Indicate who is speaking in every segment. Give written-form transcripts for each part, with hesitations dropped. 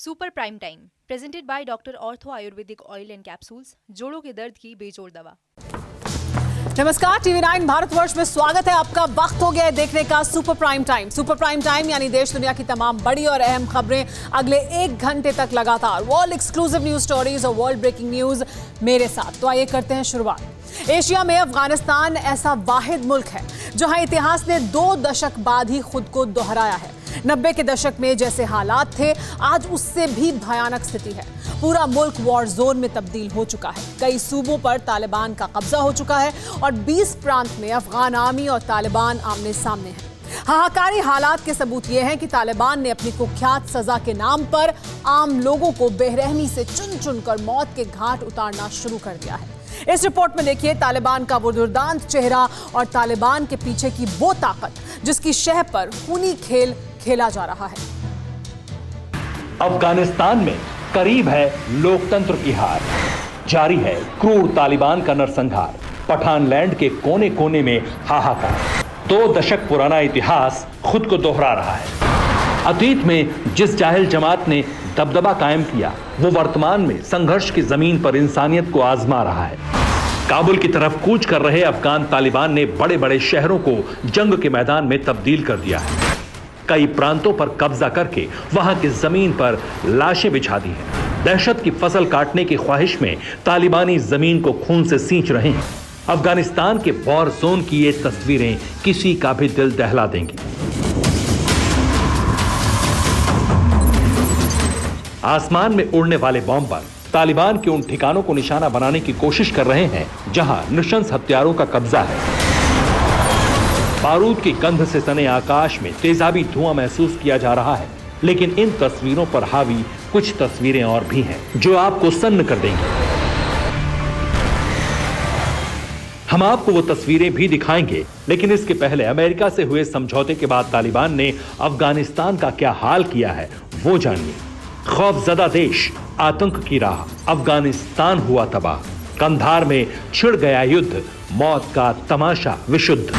Speaker 1: Super prime time presented by doctor ortho Ayurvedic oil and capsules, जोड़ों के दर्द की बेजोड़ दवा।
Speaker 2: नमस्कार, टीवी9 भारतवर्ष में स्वागत है आपका। वक्त हो गया है देखने का super prime time. Super prime time यानी देश दुनिया की तमाम बड़ी और अहम खबरें अगले 1 घंटे तक लगातार, वर्ल्ड एक्सक्लूसिव न्यूज स्टोरीज और वर्ल्ड ब्रेकिंग न्यूज मेरे साथ। तो आइए करते हैं शुरुआत। एशिया में अफगानिस्तान ऐसा वाहिद मुल्क है जहां इतिहास ने 2 दशक बाद ही खुद को दोहराया है। 90 के दशक में जैसे हालात थे, आज उससे भी भयानक स्थिति है। पूरा मुल्क वॉर जोन में तब्दील हो चुका है। कई सूबों पर तालिबान का कब्जा हो चुका है और 20 प्रांत में अफगान आर्मी और तालिबान आमने सामने हैं। हाहाकारी हालात के सबूत ये हैं कि तालिबान ने अपनी कुख्यात सजा के नाम पर आम लोगों को बेरहमी से चुन चुनकर मौत के घाट उतारना शुरू कर दिया है। इस रिपोर्ट में देखिए तालिबान का वो दुर्दांत चेहरा और तालिबान के पीछे की वो ताकत जिसकी शह पर खूनी खेल खेला जा रहा है।
Speaker 3: अफगानिस्तान में करीब है लोकतंत्र की हार, जारी है क्रूर तालिबान का नरसंहार, पठानलैंड के कोने कोने में हाहाकार। 2 दशक पुराना इतिहास खुद को दोहरा रहा है। अतीत में जिस जाहिल जमात ने दबदबा कायम किया, वो वर्तमान में संघर्ष की जमीन पर इंसानियत को आजमा रहा है। काबुल की तरफ कूच कर रहे अफगान तालिबान ने बड़े बड़े शहरों को जंग के मैदान में तब्दील कर दिया है। कई प्रांतों पर कब्जा करके वहां की जमीन पर लाशें बिछा दी हैं। दहशत की फसल काटने की ख्वाहिश में तालिबानी जमीन को खून से सींच रहे हैं। अफगानिस्तान के वॉर जोन की ये तस्वीरें किसी का भी दिल दहला देंगी। आसमान में उड़ने वाले बॉम्बर तालिबान के उन ठिकानों को निशाना बनाने की कोशिश कर रहे हैं जहां नृशंस हथियारों का कब्जा है। बारूद की गंध से सने आकाश में तेजाबी धुआं महसूस किया जा रहा है। लेकिन इन तस्वीरों पर हावी कुछ तस्वीरें और भी हैं जो आपको सन्न कर देंगी। हम आपको वो तस्वीरें भी दिखाएंगे, लेकिन इसके पहले अमेरिका से हुए समझौते के बाद तालिबान ने अफगानिस्तान का क्या हाल किया है वो जानिए। खौफजदा देश, आतंक की राह, अफगानिस्तान हुआ तबाह। कंधार में छिड़ गया युद्ध, मौत का तमाशा विशुद्ध।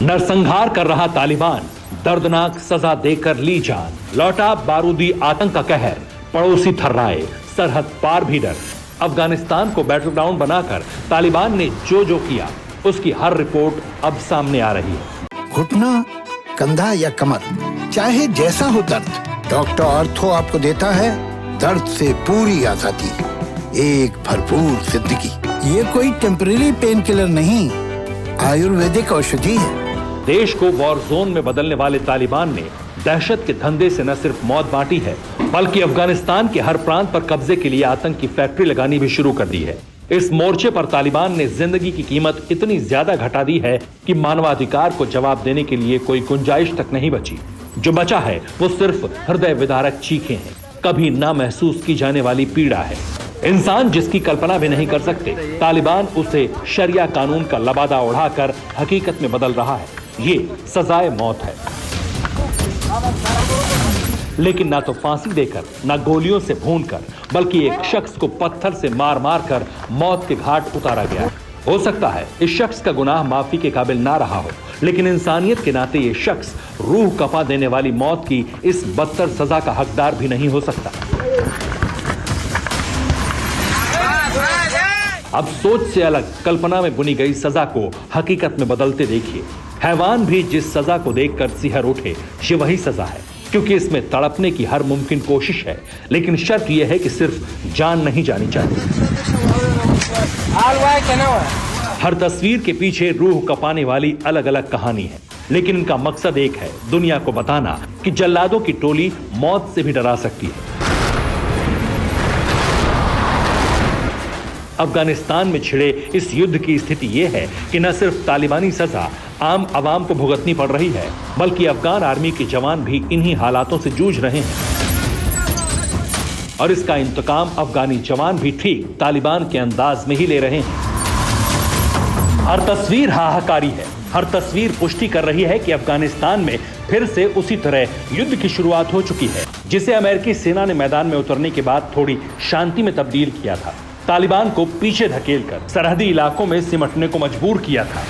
Speaker 3: नरसंहार कर रहा तालिबान, दर्दनाक सजा देकर ली जान। लौटा बारूदी आतंक का कहर, पड़ोसी थर्राए, सरहद पार भी डर। अफगानिस्तान को बैटल ग्राउंड बनाकर तालिबान ने जो किया, उसकी हर रिपोर्ट अब सामने आ रही है।
Speaker 4: घुटना, कंधा या कमर, चाहे जैसा हो दर्द, डॉक्टर ऑर्थो आपको देता है दर्द से पूरी आजादी, एक भरपूर जिंदगी। ये कोई टेम्परेरी पेन किलर नहीं, आयुर्वेदिक औषधि है।
Speaker 3: देश को वॉर जोन में बदलने वाले तालिबान ने दहशत के धंधे से न सिर्फ मौत बांटी है, बल्कि अफगानिस्तान के हर प्रांत पर कब्जे के लिए आतंक की फैक्ट्री लगानी भी शुरू कर दी है। इस मोर्चे पर तालिबान ने जिंदगी की कीमत इतनी ज्यादा घटा दी है कि मानवाधिकार को जवाब देने के लिए कोई गुंजाइश तक नहीं बची। जो बचा है वो सिर्फ हृदय विदारक चीखें हैं, कभी ना महसूस की जाने वाली पीड़ा है। इंसान जिसकी कल्पना भी नहीं कर सकते, तालिबान उसे शरिया कानून का लबादा उड़ाकर हकीकत में बदल रहा है। ये सजाए मौत है। लेकिन ना तो फांसी देकर, ना गोलियों से भूनकर, बल्कि एक शख्स को पत्थर से मार मार कर मौत के घाट उतारा गया है। हो सकता है इस शख्स का गुनाह माफी के काबिल ना रहा हो, लेकिन इंसानियत के नाते ये शख्स रूह कपा देने वाली मौत की इस बदतर सजा का हकदार भी नहीं हो सकता। अब सोच से अलग कल्पना में बुनी गई सजा को हकीकत में बदलते देखिए। हैवान भी जिस सजा को देखकर सिहर उठे, ये वही सजा है, क्योंकि इसमें तड़पने की हर मुमकिन कोशिश है। लेकिन शर्त यह है कि सिर्फ जान नहीं जानी चाहिए। हर तस्वीर के पीछे रूह कपाने वाली अलग अलग कहानी है, लेकिन इनका मकसद एक है, दुनिया को बताना कि जल्लादों की टोली मौत से भी डरा सकती है। अफगानिस्तान में छिड़े इस युद्ध की स्थिति यह है कि न सिर्फ तालिबानी सजा आम आवाम को भुगतनी पड़ रही है, बल्कि अफगान आर्मी के जवान भी इन्हीं हालातों से जूझ रहे हैं। और इसका इंतकाम अफगानी जवान भी ठीक तालिबान के अंदाज में ही ले रहे हैं। हर तस्वीर हाहाकारी है, हर तस्वीर पुष्टि कर रही है कि अफगानिस्तान में फिर से उसी तरह युद्ध की शुरुआत हो चुकी है, जिसे अमेरिकी सेना ने मैदान में उतरने के बाद थोड़ी शांति में तब्दील किया था। तालिबान को पीछे धकेलकर सरहदी इलाकों में सिमटने को मजबूर किया था।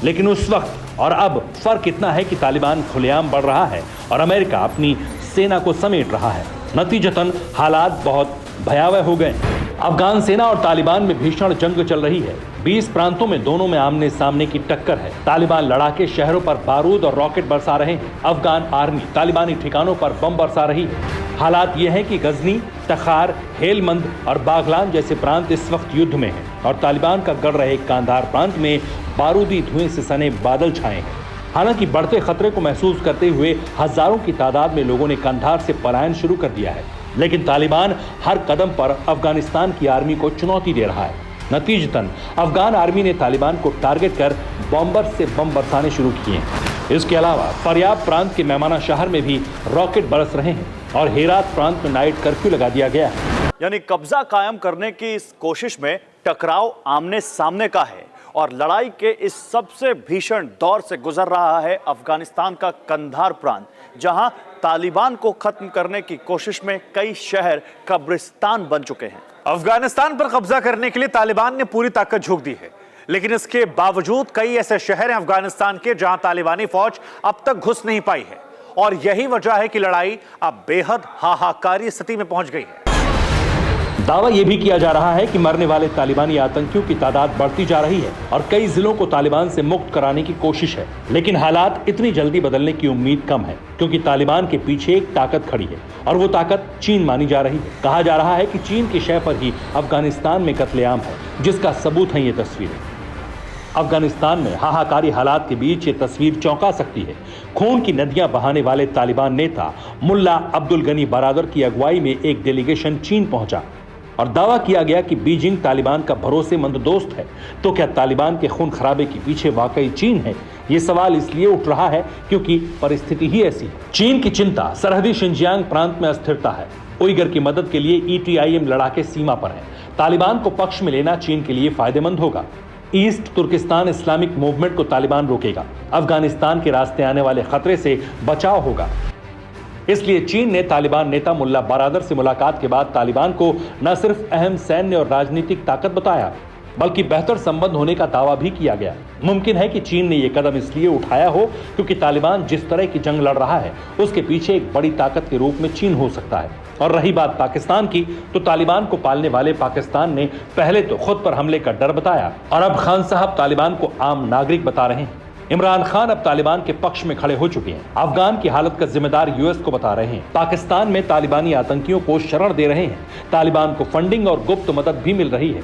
Speaker 3: लेकिन उस वक्त और अब फर्क इतना है कि तालिबान खुलेआम बढ़ रहा है और अमेरिका अपनी सेना को समेट रहा है। नतीजतन हालात बहुत भयावह हो गए। अफगान सेना और तालिबान में भीषण जंग चल रही है। 20 प्रांतों में दोनों में आमने सामने की टक्कर है। तालिबान लड़ाके शहरों पर बारूद और रॉकेट बरसा रहे हैं। अफगान आर्मी तालिबानी ठिकानों पर बम बरसा रही है। हालात यह है कि गजनी, तखार, हेलमंद और बागलान जैसे प्रांत इस वक्त युद्ध में हैं और तालिबान का गढ़ रहे कांधार प्रांत में बारूदी धुएं से सने बादल छाए हैं। हालांकि बढ़ते खतरे को महसूस करते हुए हजारों की तादाद में लोगों ने कंधार से पलायन शुरू कर दिया है, लेकिन तालिबान हर कदम पर अफगानिस्तान की आर्मी को चुनौती दे रहा है। नतीजतन अफगान आर्मी ने तालिबान को टारगेट कर बॉम्बर से बम बरसाने शुरू किए हैं। इसके अलावा फरियाब प्रांत के मेहमाना शहर में भी रॉकेट बरस रहे हैं और हेरात प्रांत में नाइट कर्फ्यू लगा दिया गया है।
Speaker 5: यानी कब्जा कायम करने की इस कोशिश में टकराव आमने सामने का है और लड़ाई के इस सबसे भीषण दौर से गुजर रहा है अफगानिस्तान का कंधार प्रांत, जहां तालिबान को खत्म करने की कोशिश में कई शहर कब्रिस्तान बन चुके हैं।
Speaker 6: अफगानिस्तान पर कब्जा करने के लिए तालिबान ने पूरी ताकत झोंक दी है, लेकिन इसके बावजूद कई ऐसे शहर हैं अफगानिस्तान के जहां तालिबानी फौज अब तक घुस नहीं पाई है और यही वजह है कि लड़ाई अब बेहद हाहाकारी स्थिति में पहुंच गई है।
Speaker 3: दावा यह भी किया जा रहा है कि मरने वाले तालिबानी आतंकियों की तादाद बढ़ती जा रही है और कई जिलों को तालिबान से मुक्त कराने की कोशिश है, लेकिन हालात इतनी जल्दी बदलने की उम्मीद कम है क्योंकि तालिबान के पीछे एक ताकत खड़ी है और वो ताकत चीन मानी जा रही है। कहा जा रहा है कि चीन के शय पर ही अफगानिस्तान में कत्लेआम है, जिसका सबूत है ये तस्वीरें। अफगानिस्तान में हाहाकारी हालात के बीच ये तस्वीर चौंका सकती है। खून की नदियां बहाने वाले तालिबान नेता मुल्ला अब्दुल गनी बरादर की अगुवाई में एक डेलीगेशन चीन पहुंचा और दावा किया गया कि बीजिंग तालिबान का भरोसेमंद दोस्त है। तो क्या तालिबान के खून खराबे के पीछे वाकई चीन है? ये सवाल इसलिए उठ रहा है क्योंकि परिस्थिति ही ऐसी है। चीन की चिंता सरहदी शिनजियांग प्रांत में अस्थिरता है। उइगर की मदद के लिए ETIM लड़ाके सीमा पर है। तालिबान को पक्ष में लेना चीन के लिए फायदेमंद होगा। ईस्ट तुर्किस्तान इस्लामिक मूवमेंट को तालिबान रोकेगा। अफगानिस्तान के रास्ते आने वाले खतरे से बचाव होगा। इसलिए चीन ने तालिबान नेता मुल्ला बरादर से मुलाकात के बाद तालिबान को न सिर्फ अहम सैन्य और राजनीतिक ताकत बताया, बल्कि बेहतर संबंध होने का दावा भी किया गया। मुमकिन है कि चीन ने यह कदम इसलिए उठाया हो क्योंकि तालिबान जिस तरह की जंग लड़ रहा है उसके पीछे एक बड़ी ताकत के रूप में चीन हो सकता है। और रही बात पाकिस्तान की, तो तालिबान को पालने वाले पाकिस्तान ने पहले तो खुद पर हमले का डर बताया और अब खान साहब तालिबान को आम नागरिक बता रहे हैं। इमरान खान अब तालिबान के पक्ष में खड़े हो चुके हैं। अफगान की हालत का जिम्मेदार US को बता रहे हैं। पाकिस्तान में तालिबानी आतंकियों को शरण दे रहे हैं। तालिबान को फंडिंग और गुप्त मदद भी मिल रही है।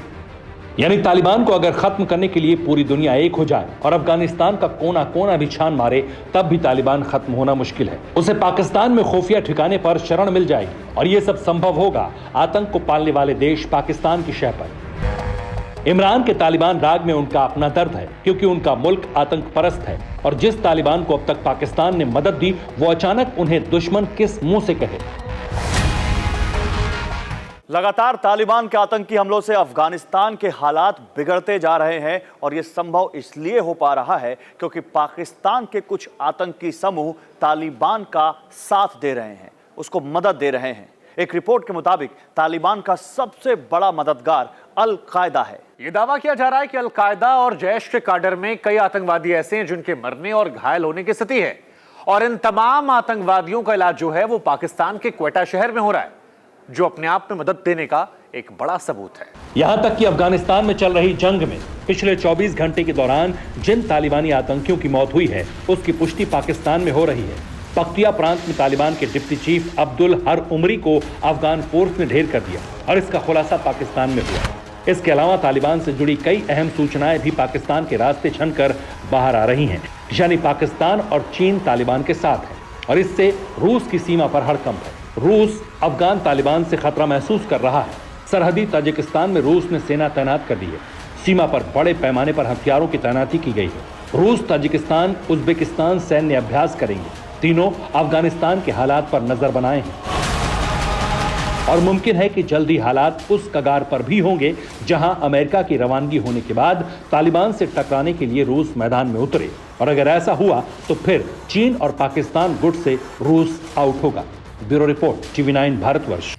Speaker 3: यानी तालिबान को अगर खत्म करने के लिए पूरी दुनिया एक हो जाए और अफगानिस्तान का कोना कोना भी छान मारे, तब भी तालिबान खत्म होना मुश्किल है। उसे पाकिस्तान में खुफिया ठिकाने पर शरण मिल जाएगी और यह सब संभव होगा आतंक को पालने वाले देश पाकिस्तान की शय पर। इमरान के तालिबान राग में उनका अपना दर्द है क्योंकि उनका मुल्क आतंक परस्त है और जिस तालिबान को अब तक पाकिस्तान ने मदद दी वो अचानक उन्हें दुश्मन किस मुंह से कहे।
Speaker 5: लगातार तालिबान के आतंकी हमलों से अफगानिस्तान के हालात बिगड़ते जा रहे हैं और यह संभव इसलिए हो पा रहा है क्योंकि पाकिस्तान के कुछ आतंकी समूह तालिबान का साथ दे रहे हैं, उसको मदद दे रहे हैं। एक रिपोर्ट के मुताबिक तालिबान का सबसे बड़ा मददगार अल-कायदा है।
Speaker 6: यह दावा किया जा रहा है कि अल-कायदा और जैश के काडर में कई आतंकवादी ऐसे हैं जिनके मरने और घायल होने की स्थिति है और इन तमाम आतंकवादियों का इलाज जो है वो पाकिस्तान के क्वेटा शहर में हो रहा है, जो अपने आप में मदद देने का एक बड़ा सबूत है।
Speaker 3: यहां तक कि अफगानिस्तान में चल रही जंग में पिछले 24 घंटे के दौरान जिन तालिबानी आतंकियों की मौत हुई है उसकी पुष्टि पाकिस्तान में हो रही है। पख्तिया प्रांत में तालिबान के डिप्टी चीफ अब्दुल हर उमरी को अफगान फोर्स ने ढेर कर दिया और इसका खुलासा पाकिस्तान में हुआ। इसके अलावा तालिबान से जुड़ी कई अहम सूचनाएं भी पाकिस्तान के रास्ते छनकर बाहर आ रही हैं। यानी पाकिस्तान और चीन तालिबान के साथ है और इससे रूस की सीमा पर हड़कंप है। रूस अफगान तालिबान से खतरा महसूस कर रहा है। सरहदी ताजिकिस्तान में रूस ने सेना तैनात कर दी है। सीमा पर बड़े पैमाने पर हथियारों की तैनाती की गई है। रूस, ताजिकिस्तान, उज्बेकिस्तान सैन्य अभ्यास करेंगे। तीनों अफगानिस्तान के हालात पर नजर बनाए हैं और मुमकिन है कि जल्दी हालात उस कगार पर भी होंगे जहां अमेरिका की रवानगी होने के बाद तालिबान से टकराने के लिए रूस मैदान में उतरे और अगर ऐसा हुआ तो फिर चीन और पाकिस्तान गुट से रूस आउट होगा। Bureau report, TV9 Bharatvarsh.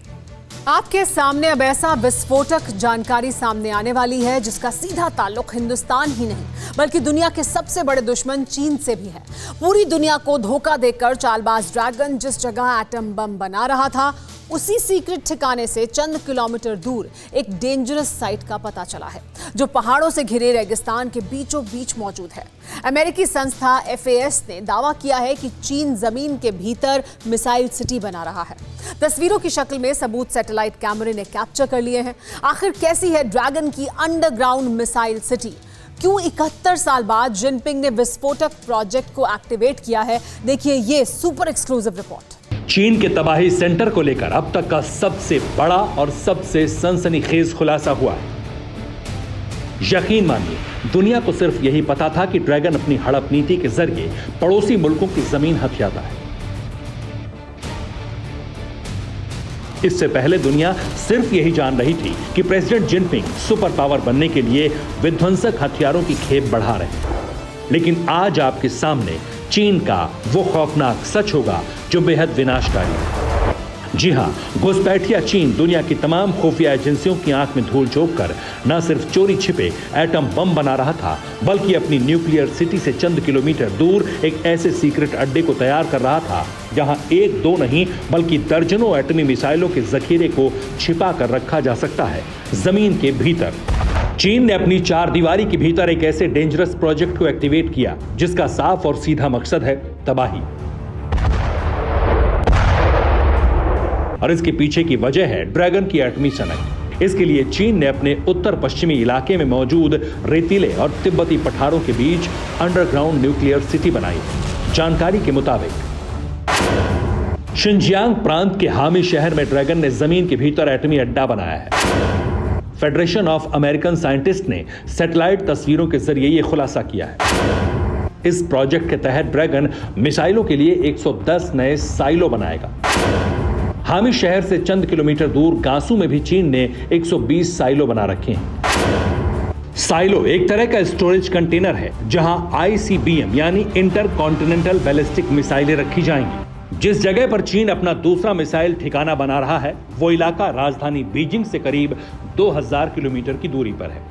Speaker 2: आपके सामने अब ऐसा विस्फोटक जानकारी सामने आने वाली है जिसका सीधा ताल्लुक हिंदुस्तान ही नहीं बल्कि दुनिया के सबसे बड़े दुश्मन चीन से भी है। पूरी दुनिया को धोखा देकर चालबाज ड्रैगन जिस जगह एटम बम बना रहा था उसी सीक्रेट ठिकाने से चंद किलोमीटर दूर एक डेंजरस साइट का पता चला है जो पहाड़ों से घिरे रेगिस्तान के बीचों बीच मौजूद है। अमेरिकी संस्था FAS ने दावा किया है कि चीन जमीन के भीतर मिसाइल सिटी बना रहा है। तस्वीरों की शक्ल में सबूत सैटेलाइट कैमरे ने कैप्चर कर लिए हैं। आखिर कैसी है ड्रैगन की अंडरग्राउंड मिसाइल सिटी? क्यों 71 साल बाद जिनपिंग ने विस्फोटक प्रोजेक्ट को एक्टिवेट किया है? देखिए ये सुपर एक्सक्लूसिव रिपोर्ट।
Speaker 3: चीन के तबाही सेंटर को लेकर अब तक का सबसे बड़ा और सबसे सनसनीखेज खुलासा हुआ है। यकीन मानिए, दुनिया को सिर्फ यही पता था कि ड्रैगन अपनी हड़प नीति के जरिए पड़ोसी मुल्कों की जमीन हथियाता है। इससे पहले दुनिया सिर्फ यही जान रही थी कि प्रेसिडेंट जिनपिंग सुपर पावर बनने के लिए विध्वंसक हथियारों की खेप बढ़ा रहे हैं। लेकिन आज आपके सामने चीन का वो खौफनाक सच होगा जो बेहद विनाशकारी है। जी हां, घुसपैठिया चीन दुनिया की तमाम खुफिया एजेंसियों की आंख में धूल झोंककर न सिर्फ चोरी छिपे एटम बम बना रहा था बल्कि अपनी न्यूक्लियर सिटी से चंद किलोमीटर दूर एक ऐसे सीक्रेट अड्डे को तैयार कर रहा था जहां एक दो नहीं बल्कि दर्जनों एटमी मिसाइलों के जखीरे को छिपा कर रखा जा सकता है जमीन के भीतर। चीन ने अपनी चार दीवारी के भीतर एक ऐसे डेंजरस प्रोजेक्ट को एक्टिवेट किया जिसका साफ और सीधा मकसद है तबाही। और इसके पीछे की वजह है ड्रैगन की एटमी सनक। इसके लिए चीन ने अपने उत्तर पश्चिमी इलाके में मौजूद रेतीले और तिब्बती पठारों के बीच अंडरग्राउंड न्यूक्लियर सिटी बनाई। जानकारी के मुताबिक शिनजियांग प्रांत के हामी शहर में ड्रैगन ने जमीन के भीतर एटमी अड्डा बनाया है। फेडरेशन ऑफ अमेरिकन साइंटिस्ट ने सैटेलाइट तस्वीरों के जरिए यह खुलासा किया है। इस प्रोजेक्ट के तहत ड्रैगन मिसाइलों के लिए 110 नए साइलो बनाएगा। हामी शहर से चंद किलोमीटर दूर गांसू में भी चीन ने 120 साइलो बना रखे हैं। साइलो एक तरह का स्टोरेज कंटेनर है जहां ICBM यानी इंटर कॉन्टिनेंटल बैलिस्टिक मिसाइलें रखी जाएंगी। जिस जगह पर चीन अपना दूसरा मिसाइल ठिकाना बना रहा है वो इलाका राजधानी बीजिंग से करीब 2000 किलोमीटर की दूरी पर है।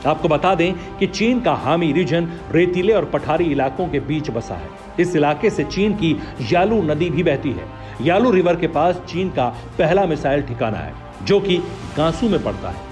Speaker 3: आपको बता दें कि चीन का हामी रीजन रेतीले और पठारी इलाकों के बीच बसा है। इस इलाके से चीन की यालू नदी भी बहती है। यालू रिवर के पास चीन का पहला मिसाइल ठिकाना है जो कि गांसू में पड़ता है।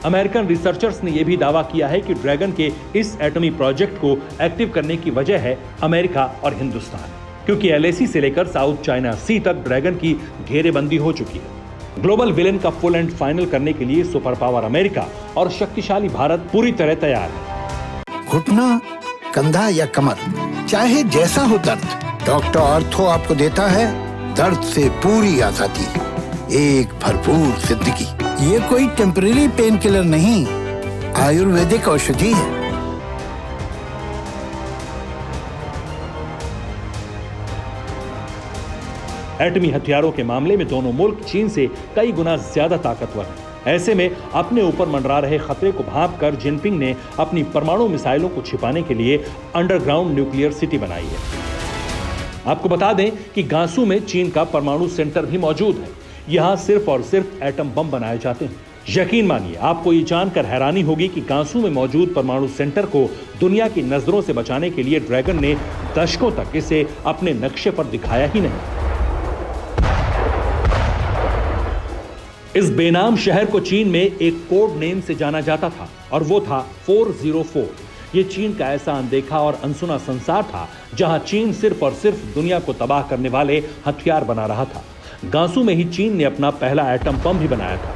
Speaker 3: अमेरिकन रिसर्चर्स ने यह भी दावा किया है कि ड्रैगन के इस एटमी प्रोजेक्ट को एक्टिव करने की वजह है अमेरिका और हिंदुस्तान, क्योंकि LAC से लेकर साउथ चाइना सी तक ड्रैगन की घेरेबंदी हो चुकी है। ग्लोबल विलेन का फुल एंड फाइनल करने के लिए सुपर पावर अमेरिका और शक्तिशाली भारत पूरी तरह तैयार है।
Speaker 4: घुटना, कंधा या कमर, चाहे जैसा हो दर्द, डॉक्टर ऑर्थो आपको देता है दर्द से पूरी आजादी, एक भरपूर जिंदगी। ये कोई टेम्परेरी पेन किलर नहीं, आयुर्वेदिक औषधि है।
Speaker 3: एटमी हथियारों के मामले में दोनों मुल्क चीन से कई गुना ज्यादा ताकतवर हैं। ऐसे में अपने ऊपर मंडरा रहे खतरे को भांपकर जिनपिंग ने अपनी परमाणु मिसाइलों को छिपाने के लिए अंडरग्राउंड न्यूक्लियर सिटी बनाई है। आपको बता दें कि गांसू में चीन का परमाणु सेंटर भी मौजूद है। यहां सिर्फ और सिर्फ एटम बम बनाए जाते हैं। यकीन मानिए, आपको ये जानकर हैरानी होगी कि गांसू में मौजूद परमाणु सेंटर को दुनिया की नजरों से बचाने के लिए ड्रैगन ने दशकों तक इसे अपने नक्शे पर दिखाया ही नहीं। इस बेनाम शहर को चीन में एक कोड नेम से जाना जाता था और वो था 404। ये चीन का ऐसा अनदेखा और अनसुना संसार था जहां चीन सिर्फ और सिर्फ दुनिया को तबाह करने वाले हथियार बना रहा था। गांसू में ही चीन ने अपना पहला एटम बम भी बनाया था।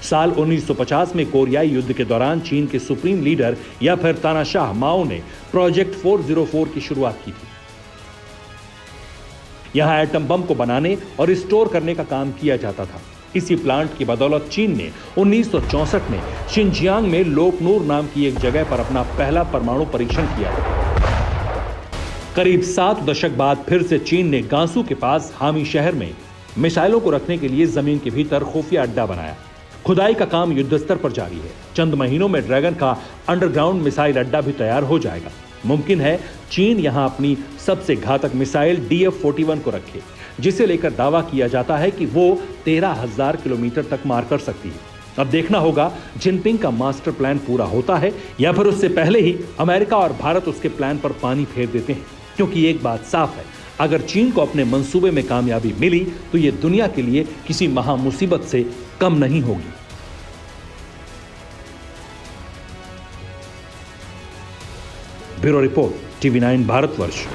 Speaker 3: साल 1950 में कोरियाई युद्ध के दौरान चीन के सुप्रीम लीडर या फिर तानाशाह माओ ने प्रोजेक्ट 404 की शुरुआत की थी। यहां एटम बम को बनाने और स्टोर करने का काम किया जाता था। इसी प्लांट की बदौलत चीन ने 1964 में शिनजियांग में लोकनूर नाम की एक जगह पर अपना पहला परमाणु परीक्षण किया। करीब 7 दशक बाद फिर से चीन ने गांसू के पास हामी शहर में मिसाइलों को रखने के लिए जमीन के भीतर खुफिया अड्डा बनाया। खुदाई का काम युद्ध स्तर पर जारी है। चंद महीनों में ड्रैगन का अंडरग्राउंड मिसाइल अड्डा भी तैयार हो जाएगा। मुमकिन है चीन यहां अपनी सबसे घातक मिसाइल DF-41 को रखे, जिसे लेकर दावा किया जाता है कि वो 13,000 किलोमीटर तक मार कर सकती है। अब देखना होगा जिनपिंग का मास्टर प्लान पूरा होता है या फिर उससे पहले ही अमेरिका और भारत उसके प्लान पर पानी फेर देते हैं। क्योंकि एक बात साफ है, अगर चीन को अपने मंसूबे में कामयाबी मिली तो ये दुनिया के लिए किसी महामुसीबत से कम नहीं होगी। Bureau report, TV9 Bharatvarsh.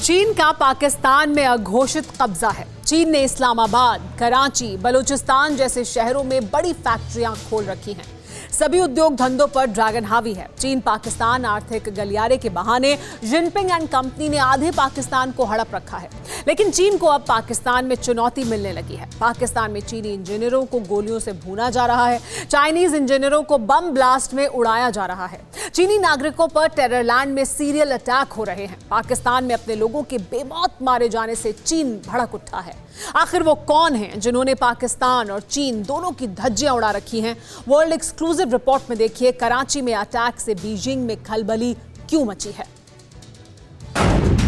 Speaker 2: चीन का पाकिस्तान में अघोषित कब्जा है। चीन ने इस्लामाबाद, कराची, बलूचिस्तान जैसे शहरों में बड़ी फैक्ट्रियां खोल रखी हैं। सभी उद्योग धंधों पर ड्रैगन हावी है। चीन पाकिस्तान आर्थिक गलियारे के बहाने जिनपिंग एंड कंपनी ने आधे पाकिस्तान को हड़प रखा है। लेकिन चीन को अब पाकिस्तान में चुनौती मिलने लगी है। पाकिस्तान में चीनी इंजीनियरों को गोलियों से भूना जा रहा है। चाइनीज इंजीनियरों को बम ब्लास्ट में उड़ाया जा रहा है। चीनी नागरिकों पर टेररलैंड में सीरियल अटैक हो रहे हैं। पाकिस्तान में अपने लोगों के बेमौत मारे जाने से चीन भड़क उठा है। आखिर वो कौन हैं जिन्होंने पाकिस्तान और चीन दोनों की धज्जियां उड़ा रखी हैं? वर्ल्ड एक्सक्लूसिव रिपोर्ट में देखिए, कराची में अटैक से बीजिंग में खलबली क्यों मची है।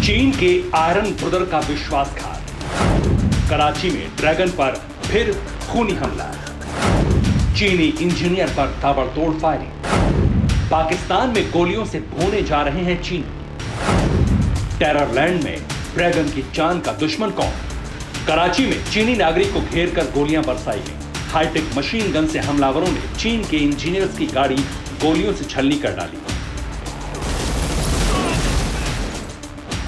Speaker 3: चीन के आयरन ब्रदर का विश्वासघात, कराची में ड्रैगन पर फिर खूनी हमला, चीनी इंजीनियर पर ताबड़तोड़ फायरिंग, पाकिस्तान में गोलियों से भूने जा रहे हैं चीन, टेररलैंड में ड्रैगन की जान का दुश्मन कौन, कराची में चीनी नागरिक को घेर कर गोलियां बरसाई गई, हाईटेक मशीन गन से हमलावरों ने चीन के इंजीनियर्स की गाड़ी गोलियों से छलनी कर डाली।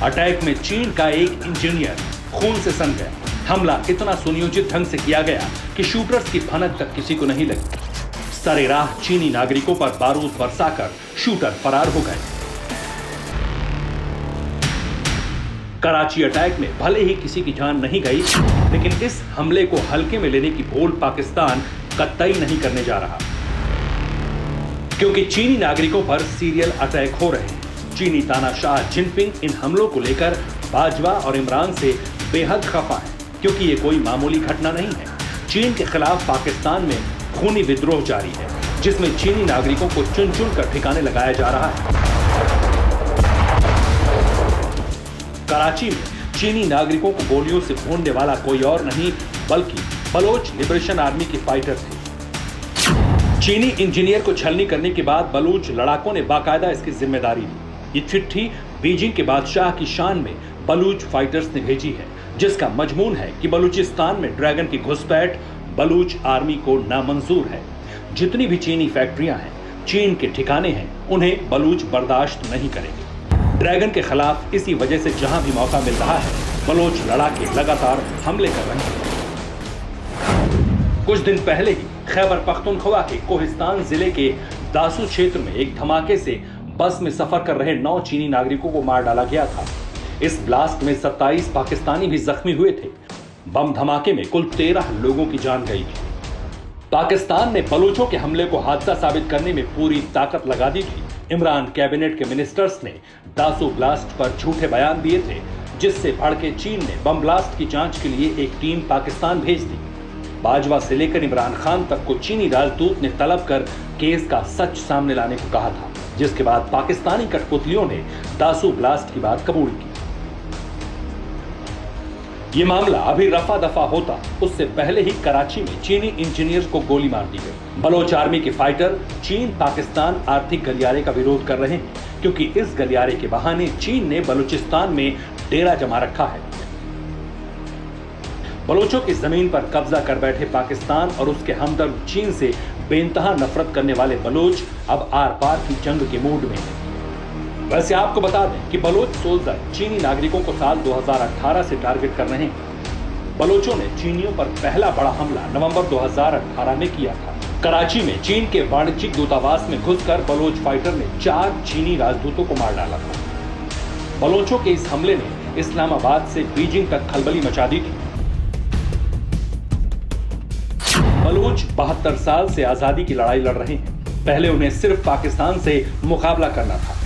Speaker 3: अटैक में चीन का एक इंजीनियर खून से सन गया। हमला इतना सुनियोजित ढंग से किया गया कि शूटर्स की भनक तक किसी को नहीं लगी। सरेराह चीनी नागरिकों पर बारूद बरसाकर शूटर फरार हो गए। कराची अटैक में भले ही किसी की जान नहीं गई, लेकिन इस हमले को हल्के में लेने की भूल पाकिस्तान कतई नहीं करने जा रहा, क्योंकि चीनी नागरिकों पर सीरियल अटैक हो रहे हैं। चीनी तानाशाह जिनपिंग इन हमलों को लेकर बाजवा और इमरान से बेहद खफा है, क्योंकि ये कोई मामूली घटना नहीं है। चीन के खिलाफ पाकिस्तान में खूनी विद्रोह जारी है, जिसमें चीनी नागरिकों को चुन चुन कर ठिकाने लगाया जा रहा है। कराची में चीनी नागरिकों को गोलियों से भूनने वाला कोई और नहीं बल्कि बलोच लिबरेशन आर्मी के फाइटर थे। चीनी इंजीनियर को छलनी करने के बाद बलूच लड़ाकों ने बाकायदा इसकी जिम्मेदारी ली। ये चिट्ठी बीजिंग के बादशाह की शान में बलूच फाइटर्स ने भेजी है, जिसका मजमून है कि बलूचिस्तान में ड्रैगन की घुसपैठ बलूच आर्मी को नामंजूर है। जितनी भी चीनी फैक्ट्रियां हैं, चीन के ठिकाने हैं, उन्हें बलूच बर्दाश्त नहीं करेंगे। ड्रैगन के खिलाफ इसी वजह से जहां भी मौका मिल रहा है, बलोच लड़ाके लगातार हमले कर रहे हैं। कुछ दिन पहले ही खैबर पख्तूनख्वा के कोहिस्तान जिले के दासू क्षेत्र में एक धमाके से बस में सफर कर रहे 9 चीनी नागरिकों को मार डाला गया था। इस ब्लास्ट में 27 पाकिस्तानी भी जख्मी हुए थे। बम धमाके में कुल 13 लोगों की जान गई थी। पाकिस्तान ने बलूचों के हमले को हादसा साबित करने में पूरी ताकत लगा दी थी। इमरान कैबिनेट के मिनिस्टर्स ने दासू ब्लास्ट पर झूठे बयान दिए थे, जिससे भड़के चीन ने बम ब्लास्ट की जांच के लिए एक टीम पाकिस्तान भेज दी। बाजवा से लेकर इमरान खान तक को चीनी राजदूत ने तलब कर केस का सच सामने लाने को कहा था, जिसके बाद पाकिस्तानी कठपुतलियों ने दासू ब्लास्ट की बात कबूल की। ये मामला अभी रफा दफा होता उससे पहले ही कराची में चीनी इंजीनियर्स को गोली मार दी गई। बलोच आर्मी के फाइटर चीन पाकिस्तान आर्थिक गलियारे का विरोध कर रहे हैं, क्योंकि इस गलियारे के बहाने चीन ने बलूचिस्तान में डेरा जमा रखा है। बलोचों की जमीन पर कब्जा कर बैठे पाकिस्तान और उसके हमदर्द चीन से बेइंतहा नफरत करने वाले बलोच अब आर पार की जंग के मूड में हैं। वैसे आपको बता दें कि बलोच सोल्जर चीनी नागरिकों को साल 2018 से टारगेट कर रहे हैं। बलोचों ने चीनियों पर पहला बड़ा हमला नवंबर 2018 में किया था। कराची में चीन के वाणिज्यिक दूतावास में घुसकर बलोच फाइटर ने 4 चीनी राजदूतों को मार डाला था। बलोचों के इस हमले ने इस्लामाबाद से बीजिंग तक खलबली मचा दी थी। बलूच 72 साल से आजादी की लड़ाई लड़ रहे हैं। पहले उन्हें सिर्फ पाकिस्तान से मुकाबला करना था,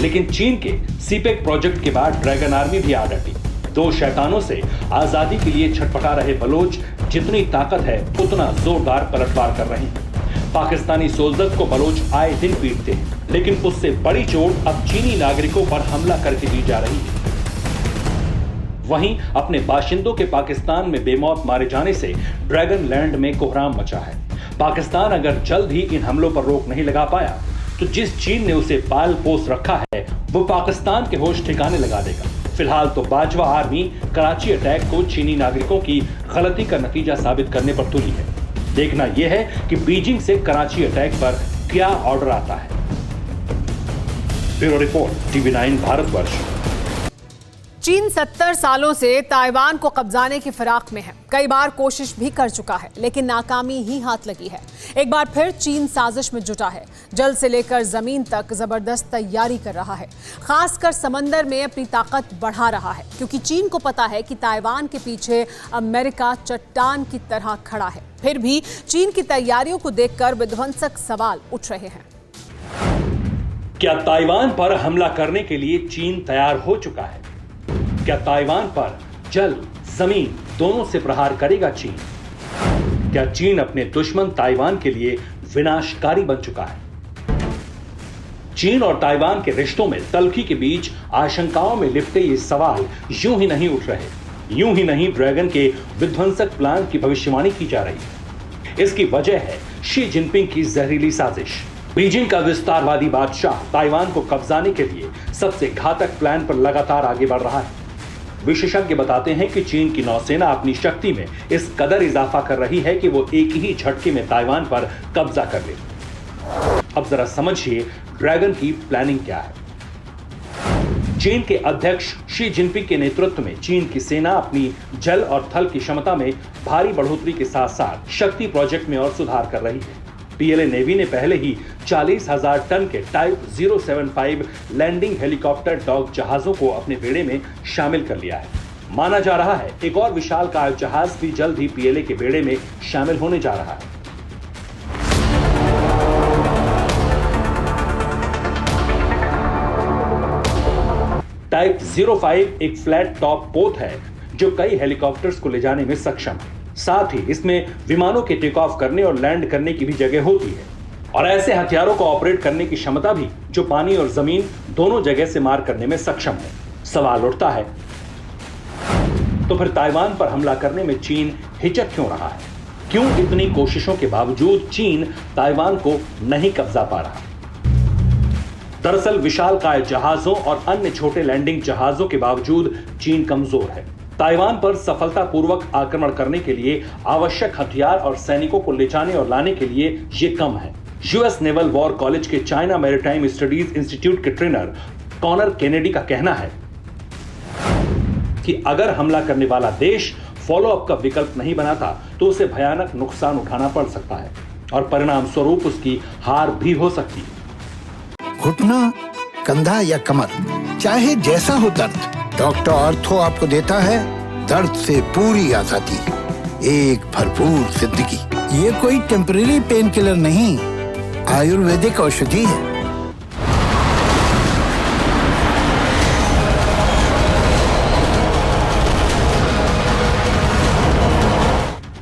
Speaker 3: लेकिन चीन के सीपेक प्रोजेक्ट के बाद ड्रैगन आर्मी भी आ डटी। 2 शैतानों से आजादी के लिए छटपटा रहे बलोच जितनी ताकत है उतना जोरदार पलटवार कर रहे हैं। पाकिस्तानी सोल्जर्स को बलोच आए दिन पीटते हैं, लेकिन उससे बड़ी चोट अब चीनी नागरिकों पर हमला करके दी जा रही है। वहीं अपने बाशिंदों के पाकिस्तान में बेमौत मारे जाने से ड्रैगन लैंड में कोहराम मचा है। पाकिस्तान अगर जल्द ही इन हमलों पर रोक नहीं लगा पाया तो जिस चीन ने उसे पाल पोस रखा है वो पाकिस्तान के होश ठिकाने लगा देगा। फिलहाल तो बाजवा आर्मी कराची अटैक को चीनी नागरिकों की गलती का नतीजा साबित करने पर तुली है। देखना यह है कि बीजिंग से कराची अटैक पर क्या ऑर्डर आता है। Bureau report, TV9 Bharatvarsh.
Speaker 2: चीन 70 सालों से ताइवान को कब्जाने की फिराक में है। कई बार कोशिश भी कर चुका है, लेकिन नाकामी ही हाथ लगी है। एक बार फिर चीन साजिश में जुटा है। जल से लेकर जमीन तक जबरदस्त तैयारी कर रहा है। खासकर समंदर में अपनी ताकत बढ़ा रहा है, क्योंकि चीन को पता है कि ताइवान के पीछे अमेरिका चट्टान की तरह खड़ा है। फिर भी चीन की तैयारियों को देखकर विध्वंसक सवाल उठ रहे हैं।
Speaker 3: क्या ताइवान पर हमला करने के लिए चीन तैयार हो चुका है? क्या ताइवान पर जल जमीन दोनों से प्रहार करेगा चीन? क्या चीन अपने दुश्मन ताइवान के लिए विनाशकारी बन चुका है? चीन और ताइवान के रिश्तों में तल्खी के बीच आशंकाओं में लिपटे ये सवाल यूं ही नहीं उठ रहे। यूं ही नहीं ड्रैगन के विध्वंसक प्लान की भविष्यवाणी की जा रही है। इसकी वजह है शी जिनपिंग की जहरीली साजिश। बीजिंग का विस्तारवादी बादशाह ताइवान को कब्जाने के लिए सबसे घातक प्लान पर लगातार आगे बढ़ रहा है। विशेषज्ञ बताते हैं कि चीन की नौसेना अपनी शक्ति में इस कदर इजाफा कर रही है कि वो एक ही झटके में ताइवान पर कब्जा कर ले। अब जरा समझिए ड्रैगन की प्लानिंग क्या है। चीन के अध्यक्ष शी जिनपिंग के नेतृत्व में चीन की सेना अपनी जल और थल की क्षमता में भारी बढ़ोतरी के साथ साथ शक्ति प्रोजेक्ट में और सुधार कर रही है। पीएलए नेवी ने पहले ही 40,000 टन के टाइप 075 लैंडिंग हेलीकॉप्टर डॉग जहाजों को अपने बेड़े में शामिल कर लिया है। माना जा रहा है एक और विशालकाय जहाज भी जल्द ही पीएलए के बेड़े में शामिल होने जा रहा है। टाइप 05 एक फ्लैट टॉप पोत है जो कई हेलीकॉप्टर्स को ले जाने में सक्षम है। साथ ही इसमें विमानों के टेक ऑफ करने और लैंड करने की भी जगह होती है और ऐसे हथियारों को ऑपरेट करने की क्षमता भी जो पानी और जमीन दोनों जगह से मार करने में सक्षम है। सवाल उठता है तो फिर ताइवान पर हमला करने में चीन हिचक क्यों रहा है? क्यों इतनी कोशिशों के बावजूद चीन ताइवान को नहीं कब्जा पा रहा? दरअसल विशालकाय जहाजों और अन्य छोटे लैंडिंग जहाजों के बावजूद चीन कमजोर है। ताइवान पर सफलतापूर्वक आक्रमण करने के लिए आवश्यक हथियार और सैनिकों को ले जाने और लाने के लिए ये कम है। यूएस नेवल वॉर कॉलेज के चाइना मैरीटाइम स्टडीज इंस्टीट्यूट के ट्रेनर कॉनर केनेडी का कहना है कि अगर हमला करने वाला देश फॉलो अप का विकल्प नहीं बनाता तो उसे भयानक नुकसान उठाना पड़ सकता है और परिणाम स्वरूप उसकी हार भी हो सकती है।
Speaker 4: घुटना, कंधा या कमर, चाहे जैसा हो दर्द, डॉक्टर ऑर्थो आपको देता है दर्द से पूरी आजादी, एक भरपूर जिंदगी। ये कोई टेम्परेरी पेन किलर नहीं, आयुर्वेदिक औषधि है।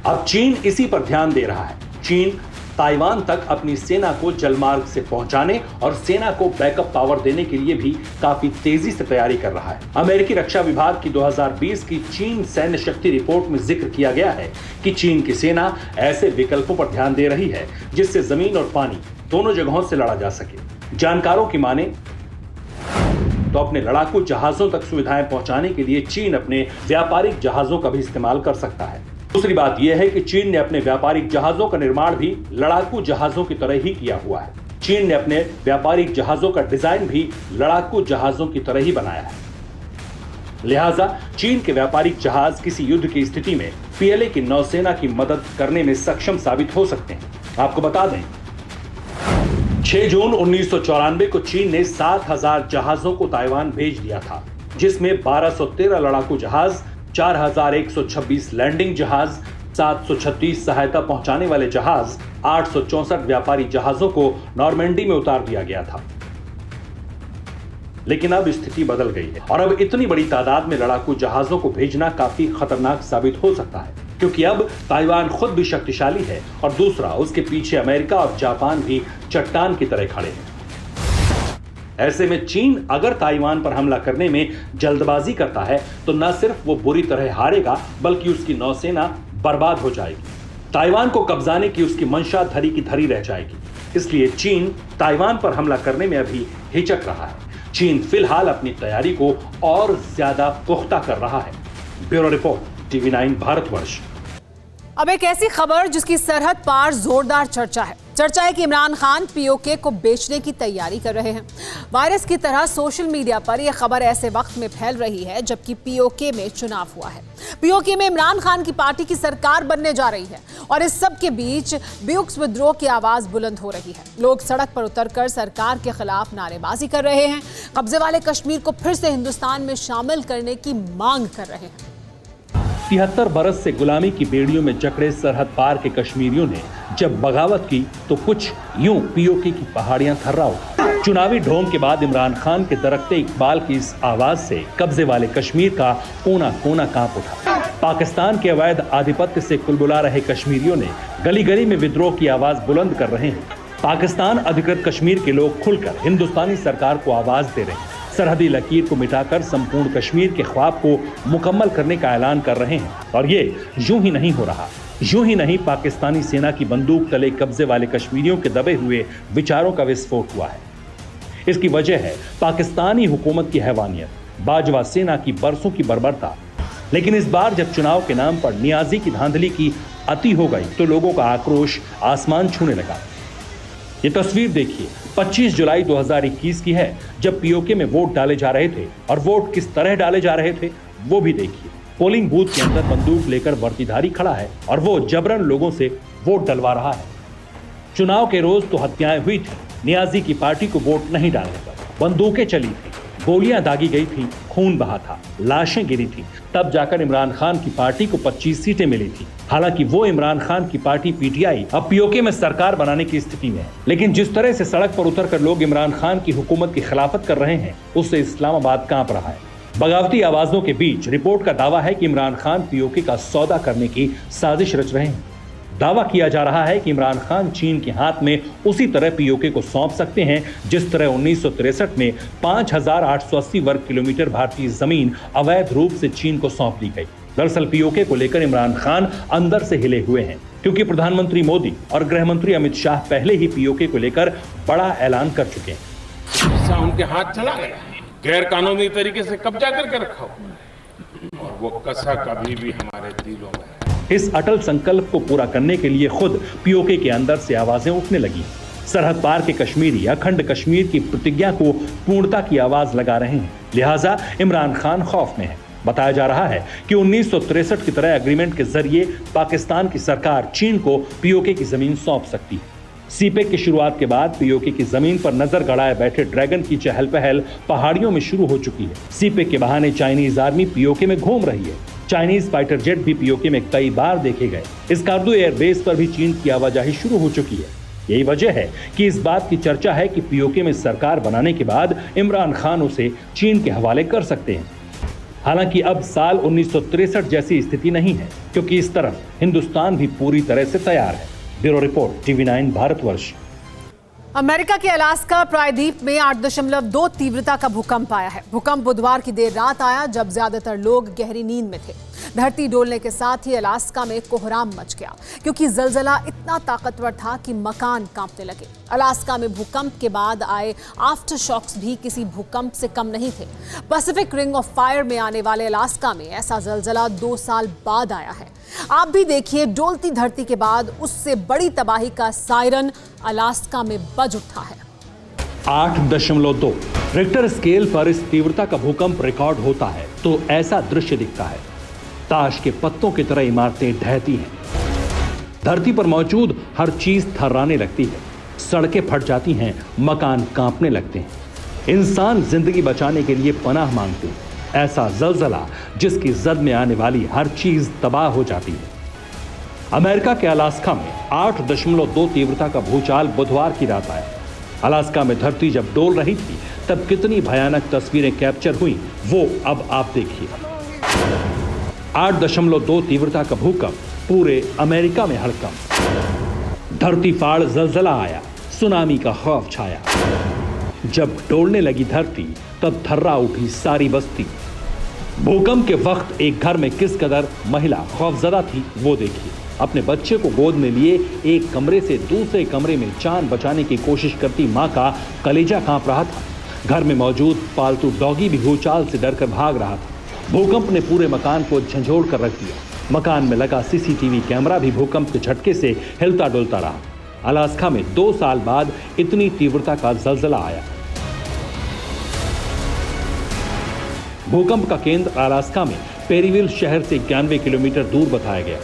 Speaker 3: अब चीन इसी पर ध्यान दे रहा है। चीन ताइवान तक अपनी सेना को जलमार्ग से पहुंचाने और सेना को बैकअप पावर देने के लिए भी काफी तेजी से तैयारी कर रहा है। अमेरिकी रक्षा विभाग की 2020 की चीन सैन्य शक्ति रिपोर्ट में जिक्र किया गया है कि चीन की सेना ऐसे विकल्पों पर ध्यान दे रही है जिससे जमीन और पानी दोनों जगहों से लड़ा जा सके। जानकारों की माने तो अपने लड़ाकू जहाजों तक सुविधाएं पहुंचाने के लिए चीन अपने व्यापारिक जहाजों का भी इस्तेमाल कर सकता है। दूसरी बात यह है कि चीन ने अपने व्यापारिक जहाजों का निर्माण भी लड़ाकू जहाजों की तरह ही किया हुआ है। चीन ने अपने व्यापारिक जहाजों का डिजाइन भी लड़ाकू जहाजों की तरह ही बनाया है। लिहाजा चीन के व्यापारिक जहाज किसी युद्ध की स्थिति में पीएलए की नौसेना की मदद करने में सक्षम साबित हो सकते हैं। आपको बता दें 6 जून 1994 को चीन ने 7,000 जहाजों को ताइवान भेज दिया था, जिसमें 1213 लड़ाकू जहाज, 4,126 लैंडिंग जहाज, 736 सहायता पहुंचाने वाले जहाज, 864 व्यापारी जहाजों को नॉर्मैंडी में उतार दिया गया था। लेकिन अब स्थिति बदल गई है और अब इतनी बड़ी तादाद में लड़ाकू जहाजों को भेजना काफी खतरनाक साबित हो सकता है। क्योंकि अब ताइवान खुद भी शक्तिशाली है और दूसरा उसके पीछे अमेरिका और जापान भी चट्टान की तरह खड़े हैं। ऐसे में चीन अगर ताइवान पर हमला करने में जल्दबाजी करता है तो न सिर्फ वो बुरी तरह हारेगा बल्कि उसकी नौसेना बर्बाद हो जाएगी। ताइवान को कब्जाने की उसकी मंशा धरी की धरी रह जाएगी। इसलिए चीन ताइवान पर हमला करने में अभी हिचक रहा है। चीन फिलहाल अपनी तैयारी को और ज्यादा पुख्ता कर रहा है। Bureau report, TV9 Bharatvarsh.
Speaker 2: अब एक ऐसी खबर जिसकी सरहद पार जोरदार चर्चा है। चर्चा है कि इमरान खान पीओके को बेचने की तैयारी कर रहे हैं। वायरस की तरह सोशल मीडिया पर यह खबर ऐसे वक्त में फैल रही है जबकि पीओके में चुनाव हुआ है। पीओके में इमरान खान की पार्टी की सरकार बनने जा रही है और इस सब के बीच ब्यूक्स विद्रोह की आवाज बुलंद हो रही है। लोग सड़क पर उतरकर सरकार के खिलाफ नारेबाजी कर रहे हैं। कब्जे वाले कश्मीर को फिर से हिंदुस्तान में शामिल करने की मांग कर रहे हैं।
Speaker 3: 73 बरस से गुलामी की बेड़ियों में जकड़े सरहद पार के कश्मीरियों ने जब बगावत की तो कुछ यूं पीओके की पहाड़ियां थर्रा उठी। चुनावी ढोंग के बाद इमरान खान के दरकते इकबाल की इस आवाज से कब्जे वाले कश्मीर का कोना कोना कांप उठा। पाकिस्तान के अवैध आधिपत्य से कुलबुला रहे कश्मीरियों ने गली गली में विद्रोह की आवाज बुलंद कर रहे हैं। पाकिस्तान अधिकृत कश्मीर के लोग खुलकर हिंदुस्तानी सरकार को आवाज दे रहे हैं। सरहदी लकीर को मिटाकर संपूर्ण कश्मीर के ख्वाब को मुकम्मल करने का ऐलान कर रहे हैं। और ये यूं ही नहीं हो रहा। यूं ही नहीं पाकिस्तानी सेना की बंदूक तले कब्जे वाले कश्मीरियों के दबे हुए विचारों का विस्फोट हुआ है। इसकी वजह है पाकिस्तानी हुकूमत की हैवानियत, बाजवा सेना की बरसों की बर्बरता। लेकिन इस बार जब चुनाव के नाम पर नियाजी की धांधली की अति हो गई तो लोगों का आक्रोश आसमान छूने लगा। ये तस्वीर देखिए, 25 जुलाई 2021 की है जब पीओके में वोट डाले जा रहे थे और वोट किस तरह डाले जा रहे थे वो भी देखिए। पोलिंग बूथ के अंदर बंदूक लेकर वर्दीधारी खड़ा है और वो जबरन लोगों से वोट डलवा रहा है। चुनाव के रोज तो हत्याएं हुई थी, नियाजी की पार्टी को वोट नहीं डालने पर बंदूकें चली थी, गोलियां दागी गई थी, खून बहा था, लाशें गिरी थी। तब जाकर इमरान खान की पार्टी को 25 सीटें मिली थी। हालांकि वो इमरान खान की पार्टी पीटीआई अब पीओके में सरकार बनाने की स्थिति में है। लेकिन जिस तरह से सड़क पर उतरकर लोग इमरान खान की हुकूमत की खिलाफत कर रहे हैं उससे इस्लामाबाद कांप रहा है। बगावती आवाजों के बीच रिपोर्ट का दावा है कि इमरान खान पीओके का सौदा करने की साजिश रच रहे हैं। दावा किया जा रहा है कि इमरान खान चीन के हाथ में उसी तरह पीओके को सौंप सकते हैं जिस तरह 1963 में 5880 वर्ग किलोमीटर भारतीय जमीन अवैध रूप से चीन को सौंप दी गई। दरअसल पीओके को लेकर इमरान खान अंदर से हिले हुए हैं क्योंकि प्रधानमंत्री मोदी और गृह मंत्री अमित शाह पहले ही पीओके को लेकर बड़ा ऐलान कर चुके हैं।
Speaker 7: उनके हाथ चला गया, गैर कानूनी तरीके से कब्जा करके रखा और वो कसा कभी भी हमारे दिलों में।
Speaker 3: इस अटल संकल्प को पूरा करने के लिए खुद पीओके के अंदर से आवाजें उठने लगी। सरहद पार के कश्मीरी अखंड कश्मीर की प्रतिज्ञा को पूर्णता की आवाज लगा रहे हैं। लिहाजा इमरान खान खौफ में है। बताया जा रहा है कि 1963 की तरह एग्रीमेंट के जरिए पाकिस्तान की सरकार चीन को पीओके की जमीन सौंप सकती है। सीपेक की शुरुआत के बाद पीओके की जमीन पर नजर गड़ाए बैठे ड्रैगन की चहल पहल पहाड़ियों में शुरू हो चुकी है। सीपेक के बहाने चाइनीज आर्मी पीओके में घूम रही है। चाइनीज फाइटर जेट भी पीओके में कई बार देखे गए। स्कार्दू एयरबेस पर भी चीन की आवाजाही शुरू हो चुकी है। यही वजह है कि इस बात की चर्चा है कि पीओके में सरकार बनाने के बाद इमरान खान उसे चीन के हवाले कर सकते हैं। हालांकि अब साल 1963 जैसी स्थिति नहीं है क्योंकि इस तरफ हिंदुस्तान भी पूरी तरह से तैयार है। Bureau report, TV9 Bharatvarsh.
Speaker 2: America के अलास्का प्रायद्वीप में 8.2 तीव्रता का भूकंप आया है। भूकंप बुधवार की देर रात आया जब ज्यादातर लोग गहरी नींद में थे। धरती डोलने के साथ ही अलास्का में कोहराम मच गया क्योंकि जलजला इतना ताकतवर था कि मकान कांपने लगे। अलास्का में भूकंप के बाद आए आफ्टर शॉक्स भी किसी भूकंप से कम नहीं थे। पैसिफिक रिंग ऑफ फायर में आने वाले अलास्का में ऐसा जलजला 2 साल बाद आया है। आप भी देखिए, डोलती धरती के बाद उससे बड़ी तबाही का सायरन अलास्का में बज उठा है।
Speaker 3: 8.2 रिक्टर स्केल पर इस तीव्रता का भूकंप रिकॉर्ड होता है तो ऐसा दृश्य दिखता है। ताश के पत्तों की तरह इमारतें ढहती हैं। धरती पर मौजूद हर चीज थर्राने लगती है। सड़कें फट जाती हैं, मकान कांपने लगते हैं। इंसान जिंदगी बचाने के लिए पनाह मांगते हैं। ऐसा जलजला जिसकी जद में आने वाली हर चीज तबाह हो जाती है। अमेरिका के अलास्का में 8.2 तीव्रता का भूचाल बुधवार की रात आया। अलास्का में धरती जब डोल रही थी तब कितनी भयानक तस्वीरें कैप्चर हुई वो अब आप देखिए। 8.2 तीव्रता का भूकंप पूरे अमेरिका में हड़कंप। धरती फाड़ जलजला आया, सुनामी का खौफ छाया। जब डोलने लगी धरती तब थर्रा उठी सारी बस्ती। भूकंप के वक्त एक घर में किस कदर महिला खौफजदा थी वो देखिए। अपने बच्चे को गोद में लिए एक कमरे से दूसरे कमरे में जान बचाने की कोशिश करती मां का कलेजा कांप रहा था। घर में मौजूद पालतू डॉगी भी भूचाल से डरकर भाग रहा था। भूकंप ने पूरे मकान को झंझोड़ कर रख दिया। मकान में लगा सीसीटीवी कैमरा भी भूकंप के झटके से हिलता डुलता रहा। अलास्का में 2 साल बाद इतनी तीव्रता का जलजला आया। भूकंप का केंद्र अलास्का में पेरीविल शहर से 91 किलोमीटर दूर बताया गया।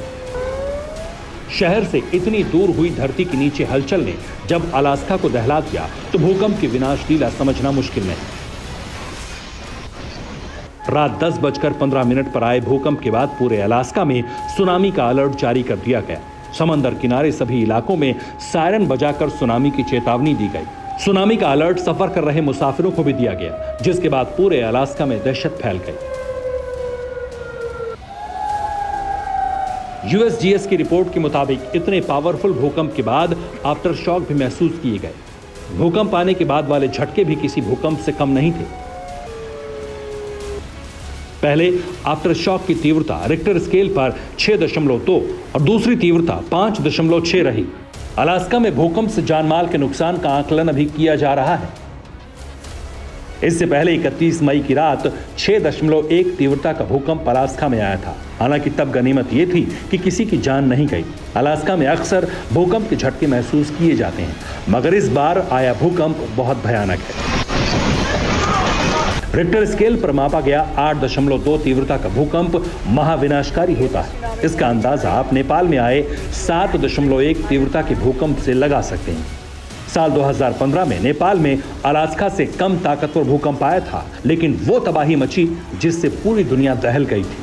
Speaker 3: शहर से इतनी दूर हुई धरती के नीचे हलचल ने जब अलास्का को दहला दिया तो भूकंप की विनाश लीला समझना मुश्किल नहीं। रात 10:15 पर आए भूकंप के बाद पूरे अलास्का में सुनामी का अलर्ट जारी कर दिया गया। समंदर किनारे सभी इलाकों में सायरन बजाकर सुनामी की चेतावनी दी गई। सुनामी का अलर्ट सफर कर रहे मुसाफिरों को भी दिया गया, जिसके बाद पूरे अलास्का में दहशत फैल गई। यूएसजीएस की रिपोर्ट के मुताबिक इतने पावरफुल भूकंप के बाद आफ्टर शॉक भी महसूस किए गए। भूकंप आने के बाद वाले झटके भी किसी भूकंप से कम नहीं थे। पहले आफ्टर शॉक की तीव्रता रिक्टर स्केल पर 6.2 और दूसरी तीव्रता 5.6 रही। अलास्का में भूकंप से जानमाल के नुकसान का आकलन अभी किया जा रहा है। इससे पहले 31 मई की रात 6.1 तीव्रता का भूकंप अलास्का में आया था। हालांकि तब गनीमत यह थी कि किसी की जान नहीं गई। अलास्का में अक्सर भूकंप के झटके महसूस किए जाते हैं, मगर इस बार आया भूकंप बहुत भयानक है। रिक्टर स्केल पर मापा गया 8.2 तीव्रता का भूकंप महाविनाशकारी होता है। इसका अंदाजा आप नेपाल में आए 7.1 तीव्रता के भूकंप से लगा सकते हैं। साल 2015 में नेपाल में अलास्का से कम ताकतवर भूकंप आया था, लेकिन वो तबाही मची जिससे पूरी दुनिया दहल गई थी।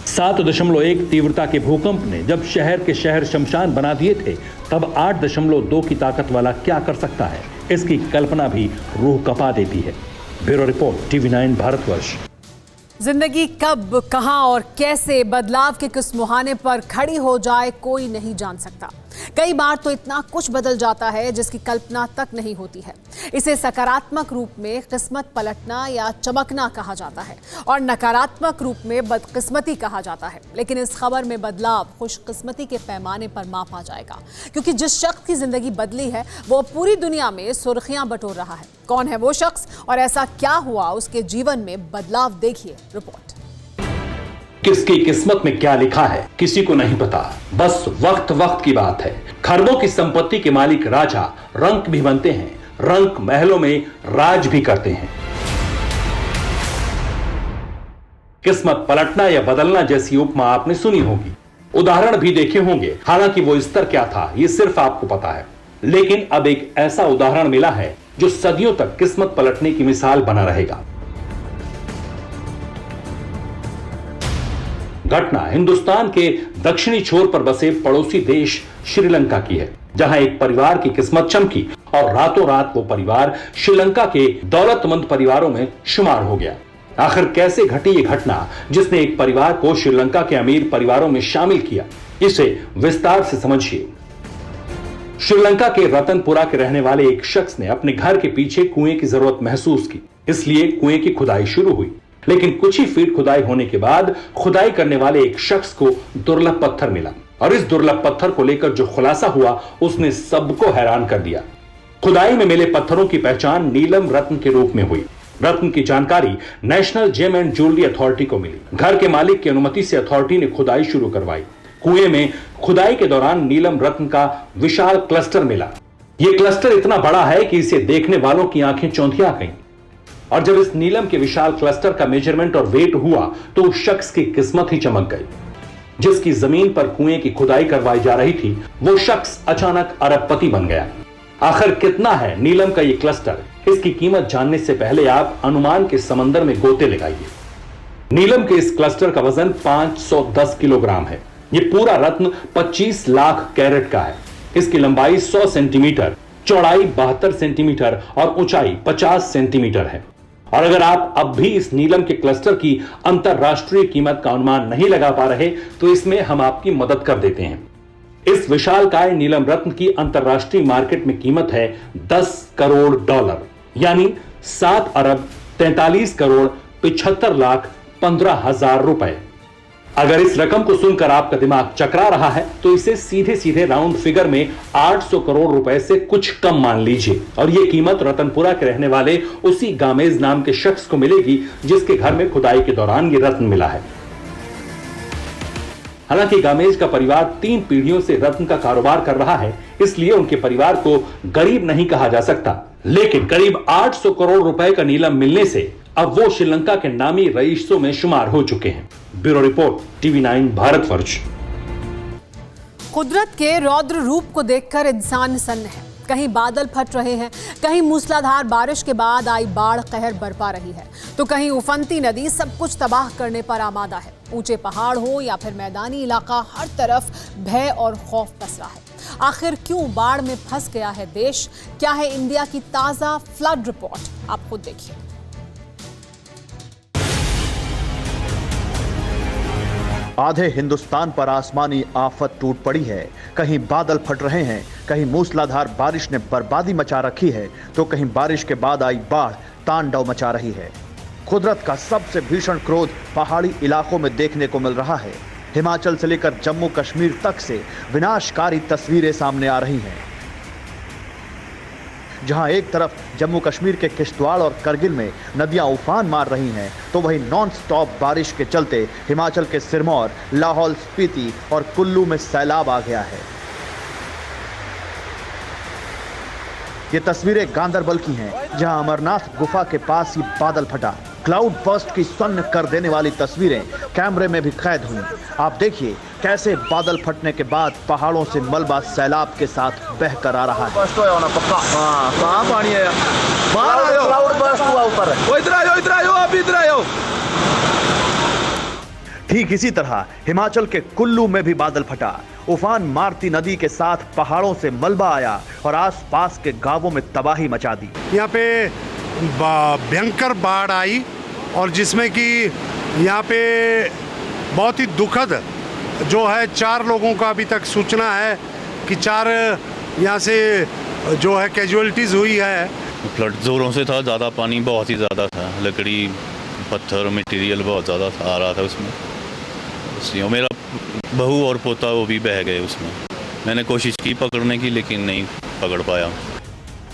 Speaker 3: 7.1 तीव्रता के भूकंप ने जब शहर के शहर शमशान बना दिए थे, तब 8.2 की ताकत वाला क्या कर सकता है, इसकी कल्पना भी रूह कपा देती है। Bureau report, TV9 Bharatvarsh.
Speaker 2: जिंदगी कब, कहां और कैसे बदलाव के किस मुहाने पर खड़ी हो जाए कोई नहीं जान सकता। कई बार तो इतना कुछ बदल जाता है जिसकी कल्पना तक नहीं होती है। इसे सकारात्मक रूप में किस्मत पलटना या चमकना कहा जाता है और नकारात्मक रूप में बदकिस्मती कहा जाता है। लेकिन इस खबर में बदलाव खुशकिस्मती के पैमाने पर मापा जाएगा, क्योंकि जिस शख्स की जिंदगी बदली है वो पूरी दुनिया में सुर्खियां बटोर रहा है। कौन है वो शख्स और ऐसा क्या हुआ उसके जीवन में बदलाव, देखिए रिपोर्ट।
Speaker 3: किसकी किस्मत में क्या लिखा है किसी को नहीं पता, बस वक्त वक्त की बात है। खरबों की संपत्ति के मालिक राजा रंक भी बनते हैं, रंक महलों में राज भी करते हैं। किस्मत पलटना या बदलना जैसी उपमा आपने सुनी होगी, उदाहरण भी देखे होंगे। हालांकि वो स्तर क्या था ये सिर्फ आपको पता है, लेकिन अब एक ऐसा उदाहरण मिला है जो सदियों तक किस्मत पलटने की मिसाल बना रहेगा। घटना हिंदुस्तान के दक्षिणी छोर पर बसे पड़ोसी देश श्रीलंका की है, जहां एक परिवार की किस्मत चमकी और रातों रात वो परिवार श्रीलंका के दौलतमंद परिवारों में शुमार हो गया। आखिर कैसे घटी ये घटना जिसने एक परिवार को श्रीलंका के अमीर परिवारों में शामिल किया, इसे विस्तार से समझिए। श्रीलंका के रतनपुरा के रहने वाले एक शख्स ने अपने घर के पीछे कुएं की जरूरत महसूस की, इसलिए कुएं की खुदाई शुरू हुई। लेकिन कुछ ही फीट खुदाई होने के बाद खुदाई करने वाले एक शख्स को दुर्लभ पत्थर मिला और इस दुर्लभ पत्थर को लेकर जो खुलासा हुआ उसने सबको हैरान कर दिया। खुदाई में मिले पत्थरों की पहचान नीलम रत्न के रूप में हुई। रत्न की जानकारी national gem and jewellery authority को मिली। घर के मालिक की अनुमति से अथॉरिटी ने खुदाई शुरू करवाई। कुएं में खुदाई के दौरान नीलम रत्न का विशाल क्लस्टर मिला। यह क्लस्टर इतना बड़ा है कि इसे देखने वालों की आंखें चौंधिया गईं। और जब इस नीलम के विशाल क्लस्टर का मेजरमेंट और वेट हुआ तो उस शख्स की किस्मत ही चमक गई। जिसकी जमीन पर कुएं की खुदाई करवाई जा रही थी वो शख्स अचानक अरबपति बन गया। आखिर कितना है नीलम का ये क्लस्टर, इसकी कीमत जानने से पहले आप अनुमान के समंदर में गोते लगाइए। नीलम के इस क्लस्टर का वजन 510 किलोग्राम है। ये पूरा रत्न 25 लाख कैरेट का है। इसकी लंबाई 100 सेंटीमीटर, चौड़ाई 72 सेंटीमीटर और ऊंचाई 50 सेंटीमीटर है। और अगर आप अब भी इस नीलम के क्लस्टर की अंतरराष्ट्रीय कीमत का अनुमान नहीं लगा पा रहे तो इसमें हम आपकी मदद कर देते हैं। इस विशालकाय नीलम रत्न की अंतरराष्ट्रीय मार्केट में कीमत है 10 करोड़ डॉलर, यानी 7 अरब 43 करोड़ 75 लाख 15 हजार रुपए। अगर इस रकम को सुनकर आपका दिमाग चकरा रहा है तो इसे सीधे सीधे राउंड फिगर में 800 करोड़ रुपए से कुछ कम मान लीजिए और यह कीमत रतनपुरा के रहने वाले उसी गामेज नाम के शख्स को मिलेगी जिसके घर में खुदाई के दौरान यह रत्न मिला है। हालांकि गामेज का परिवार 3 पीढ़ियों से रत्न का कारोबार कर रहा है, इसलिए उनके परिवार को गरीब नहीं कहा जा सकता, लेकिन करीब 800 करोड़ रुपए का नीलम मिलने से अब वो श्रीलंका के नामी रईसों में शुमार हो चुके हैं। Bureau report, TV9 Bharatvarsh.
Speaker 2: कुदरत के रौद्र रूप को देखकर इंसान सन्न है। कहीं बादल फट रहे हैं, कहीं मूसलाधार बारिश के बाद आई बाढ़ कहर बरपा रही है, तो कहीं उफनती नदी सब कुछ तबाह करने पर आमादा है। ऊंचे पहाड़ हो या फिर मैदानी इलाका, हर तरफ भय और खौफ पसरा है। आखिर क्यों बाढ़ में फंस गया है देश? क्या है इंडिया की ताजा फ्लड रिपोर्ट? आप खुद देखिए।
Speaker 5: आधे हिंदुस्तान पर आसमानी आफत टूट पड़ी है। कहीं बादल फट रहे हैं, कहीं मूसलाधार बारिश ने बर्बादी मचा रखी है, तो कहीं बारिश के बाद आई बाढ़ तांडव मचा रही है। कुदरत का सबसे भीषण क्रोध पहाड़ी इलाकों में देखने को मिल रहा है। हिमाचल से लेकर जम्मू कश्मीर तक से विनाशकारी तस्वीरें सामने आ रही हैं। जहां एक तरफ जम्मू कश्मीर के किश्तवाड़ और करगिल में नदियां उफान मार रही हैं, तो वहीं नॉन स्टॉप बारिश के चलते हिमाचल के सिरमौर, लाहौल स्पीति और कुल्लू में सैलाब आ गया है। ये तस्वीरें गांदरबल की हैं, जहां अमरनाथ गुफा के पास ही बादल फटा। क्लाउड बर्स्ट की सन्न कर देने वाली तस्वीरें कैमरे में भी कैद हुई। आप देखिए कैसे बादल फटने के बाद पहाड़ों से मलबा सैलाब के साथ बहकर आ रहा है।
Speaker 8: कहाँ पानी है? क्लाउड बर्स्ट हुआ ऊपर। इधर आयो।
Speaker 5: ठीक इसी तरह हिमाचल के कुल्लू में भी बादल फटा। उफान मारती नदी के साथ पहाड़ों से मलबा आया और आसपास के गांवों में तबाही मचा दी।
Speaker 9: यहाँ पे भयंकर बाढ़ आई और जिसमें कि यहाँ पे बहुत ही दुखद जो है 4 लोगों का अभी तक सूचना है कि 4 यहाँ से जो है कैजुअलिटीज हुई है।
Speaker 10: फ्लड जोरों से था, ज़्यादा पानी बहुत ही ज़्यादा था, लकड़ी पत्थर मटेरियल बहुत ज़्यादा आ रहा था उसमें। इसलिए मेरा बहू और पोता वो भी बह गए उसमें। मैंने कोशिश की पकड़ने की लेकिन नहीं पकड़ पाया।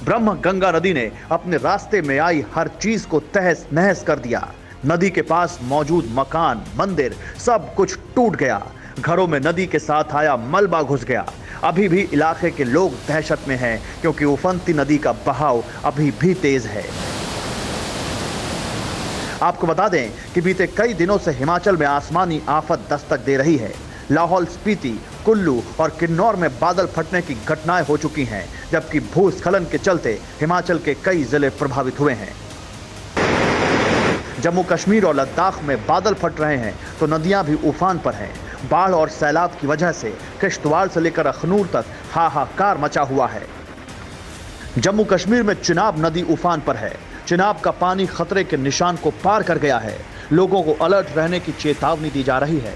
Speaker 5: ब्रह्म गंगा नदी ने अपने रास्ते में आई हर चीज को तहस नहस कर दिया। नदी के पास मौजूद मकान, मंदिर सब कुछ टूट गया। घरों में नदी के साथ आया मलबा घुस गया। अभी भी इलाके के लोग दहशत में हैं क्योंकि उफनती नदी का बहाव अभी भी तेज है। आपको बता दें कि बीते कई दिनों से हिमाचल में आसमानी आफत दस्तक दे रही है। लाहौल स्पीति, कुल्लू और किन्नौर में बादल फटने की घटनाएं हो चुकी हैं, जबकि भूस्खलन के चलते हिमाचल के कई जिले प्रभावित हुए हैं। जम्मू कश्मीर और लद्दाख में बादल फट रहे हैं तो नदियां भी उफान पर हैं। बाढ़ और सैलाब की वजह से किश्तवाड़ से लेकर अखनूर तक हाहाकार मचा हुआ है। जम्मू कश्मीर में चिनाब नदी उफान पर है। चिनाब का पानी खतरे के निशान को पार कर गया है। लोगों को अलर्ट रहने की चेतावनी दी जा रही है।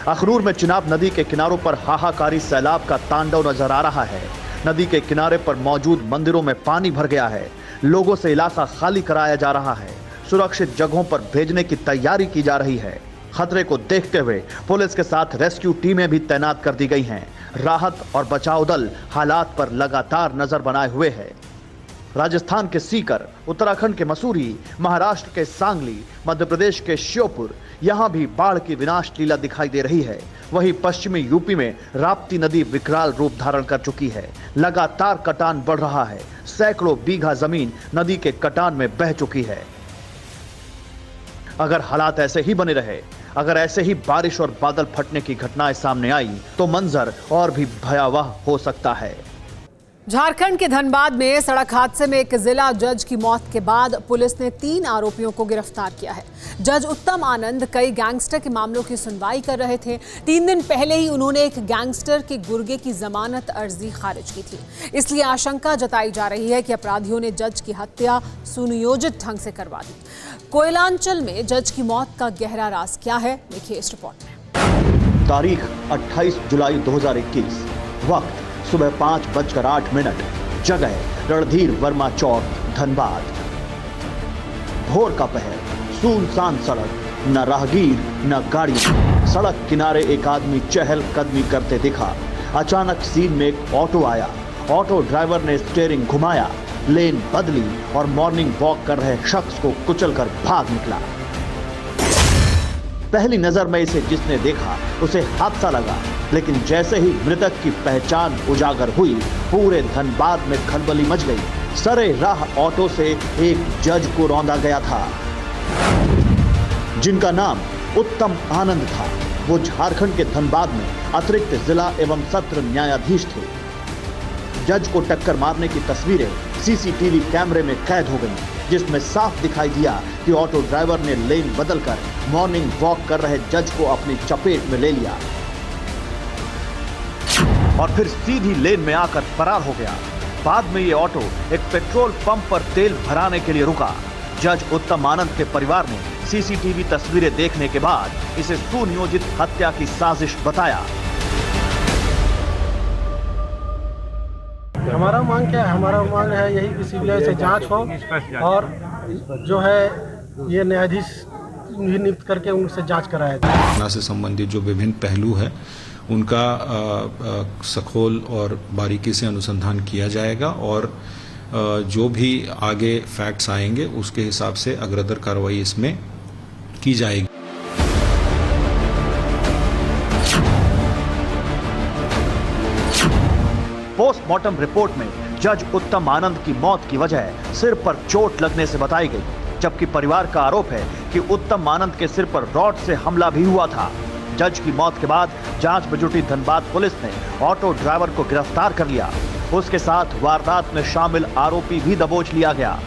Speaker 5: अखनूर में चिनाब नदी के किनारों पर हाहाकारी सैलाब का तांडव नजर आ रहा है। नदी के किनारे पर मौजूद मंदिरों में पानी भर गया है। लोगों से इलाका खाली कराया जा रहा है। सुरक्षित जगहों पर भेजने की तैयारी की जा रही है। खतरे को देखते हुए पुलिस के साथ रेस्क्यू टीमें भी तैनात कर दी गई हैं। राहत और बचाव दल हालात पर लगातार नजर बनाए हुए है। राजस्थान के सीकर, उत्तराखंड के मसूरी, महाराष्ट्र के सांगली, मध्य प्रदेश के श्योपुर, यहां भी बाढ़ की विनाश लीला दिखाई दे रही है। वहीं पश्चिमी यूपी में राप्ती नदी विकराल रूप धारण कर चुकी है। लगातार कटान बढ़ रहा है। सैकड़ों बीघा जमीन नदी के कटान में बह चुकी है। अगर हालात ऐसे ही बने रहे, अगर ऐसे ही बारिश और बादल फटने की घटनाएं सामने आई तो मंजर और भी भयावह हो सकता है।
Speaker 2: झारखंड के धनबाद में सड़क हादसे में एक जिला जज की मौत के बाद पुलिस ने 3 आरोपियों को गिरफ्तार किया है। जज उत्तम आनंद कई गैंगस्टर के मामलों की सुनवाई कर रहे थे। 3 दिन पहले ही उन्होंने एक गैंगस्टर के गुर्गे की जमानत अर्जी खारिज की थी। इसलिए आशंका जताई जा रही है कि अपराधियों ने जज की हत्या सुनियोजित ढंग से करवा दी। कोयलांचल में जज की मौत का गहरा राज क्या है, देखिए इस रिपोर्ट में।
Speaker 5: तारीख 28 जुलाई 2021, वक्त सुबह 5:08, जगह रणधीर वर्मा चौक, धनबाद। भोर का पहर, सुनसान सड़क, न राहगीर न गाड़ी। सड़क किनारे एक आदमी चहल कदमी करते दिखा। अचानक सीन में एक ऑटो आया। ऑटो ड्राइवर ने स्टीयरिंग घुमाया, लेन बदली और मॉर्निंग वॉक कर रहे शख्स को कुचलकर भाग निकला। पहली नजर में इसे जिसने देखा उसे हादसा लगा, लेकिन जैसे ही मृतक की पहचान उजागर हुई, पूरे धनबाद में खलबली मच गई। सरे राह ऑटो से एक जज को रौंदा गया था, जिनका नाम उत्तम आनंद था। वो झारखंड के धनबाद में अतिरिक्त जिला एवं सत्र न्यायाधीश थे। जज को टक्कर मारने की तस्वीरें सीसीटीवी कैमरे में कैद हो गई, जिसमें साफ दिखाई दिया कि ऑटो ड्राइवर ने लेन बदलकर मॉर्निंग वॉक कर रहे जज को अपनी चपेट में ले लिया और फिर सीधी लेन में आकर फरार हो गया। बाद में ये ऑटो एक पेट्रोल पंप पर तेल भराने के लिए रुका। जज उत्तम आनंद के परिवार ने सीसीटीवी तस्वीरें देखने के बाद इसे सुनियोजित हत्या की साजिश बताया।
Speaker 11: हमारा मांग क्या है? हमारा मांग है यही कि सीबीआई से जांच हो और जो है ये न्यायाधीश नियुक्त करके उनसे जांच कराया जाए।
Speaker 12: घटना से संबंधित जो विभिन्न पहलू है उनका सखोल और बारीकी से अनुसंधान किया जाएगा और जो भी आगे फैक्ट्स आएंगे उसके हिसाब से अग्रतर कार्रवाई इसमें की जाएगी।
Speaker 5: पोस्टमार्टम रिपोर्ट में जज उत्तम आनंद की मौत की वजह सिर पर चोट लगने से बताई गई, जबकि परिवार का आरोप है कि उत्तम आनंद के सिर पर रॉड से हमला भी हुआ था। जज की मौत के बाद जांच में जुटी धनबाद पुलिस ने ऑटो ड्राइवर को गिरफ्तार कर लिया। उसके साथ वारदात में शामिल आरोपी भी दबोच लिया गया।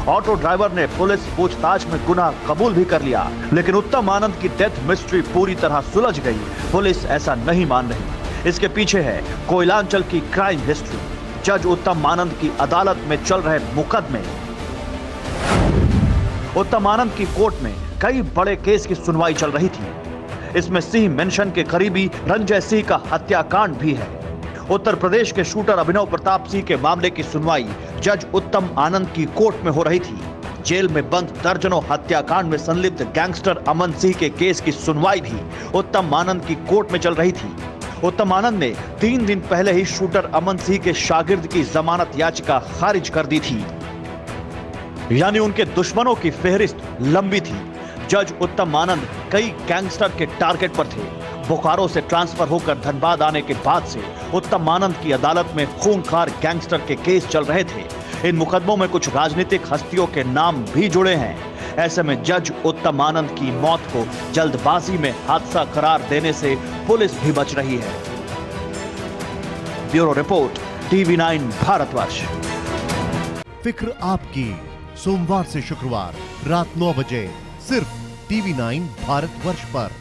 Speaker 5: ऑटो ड्राइवर ने पुलिस पूछताछ में गुनाह कबूल भी कर लिया, लेकिन उत्तम आनंद की डेथ मिस्ट्री पूरी तरह सुलझ गई। पुलिस ऐसा नहीं मान रही। इसके पीछे है कोयलांचल की क्राइम हिस्ट्री। जज उत्तम आनंद की अदालत में चल रहे मुकदमे। उत्तम आनंद की कोर्ट में कई बड़े केस की सुनवाई चल रही थी। इसमें सिंह मेंशन के करीबी रंजय सिंह का हत्याकांड भी है। उत्तर प्रदेश के शूटर अभिनव प्रताप सिंह के मामले की सुनवाई जज उत्तम आनंद की कोर्ट में हो रही थी। जेल में बंद दर्जनों हत्याकांड में संलिप्त गैंगस्टर अमन सिंह के केस की सुनवाई भी उत्तम आनंद की कोर्ट में चल रही थी। उत्तम आनंद ने 3 दिन पहले ही शूटर अमन सिंह के शागिर्द की जमानत याचिका खारिज कर दी थी, यानी उनके दुश्मनों की फेहरिस्त लंबी थी। जज उत्तम आनंद कई गैंगस्टर के टारगेट पर थे। बोकारो से ट्रांसफर होकर धनबाद आने के बाद से उत्तम आनंद की अदालत में खूंखार गैंगस्टर के केस चल रहे थे। इन मुकदमों में कुछ राजनीतिक हस्तियों के नाम भी जुड़े हैं। ऐसे में जज उत्तम आनंद की मौत को जल्दबाजी में हादसा करार देने से पुलिस भी बच रही है। Bureau report, TV9 Bharatvarsh.
Speaker 13: फिक्र आपकी, सोमवार से शुक्रवार रात 9 बजे सिर्फ TV9 भारतवर्ष पर।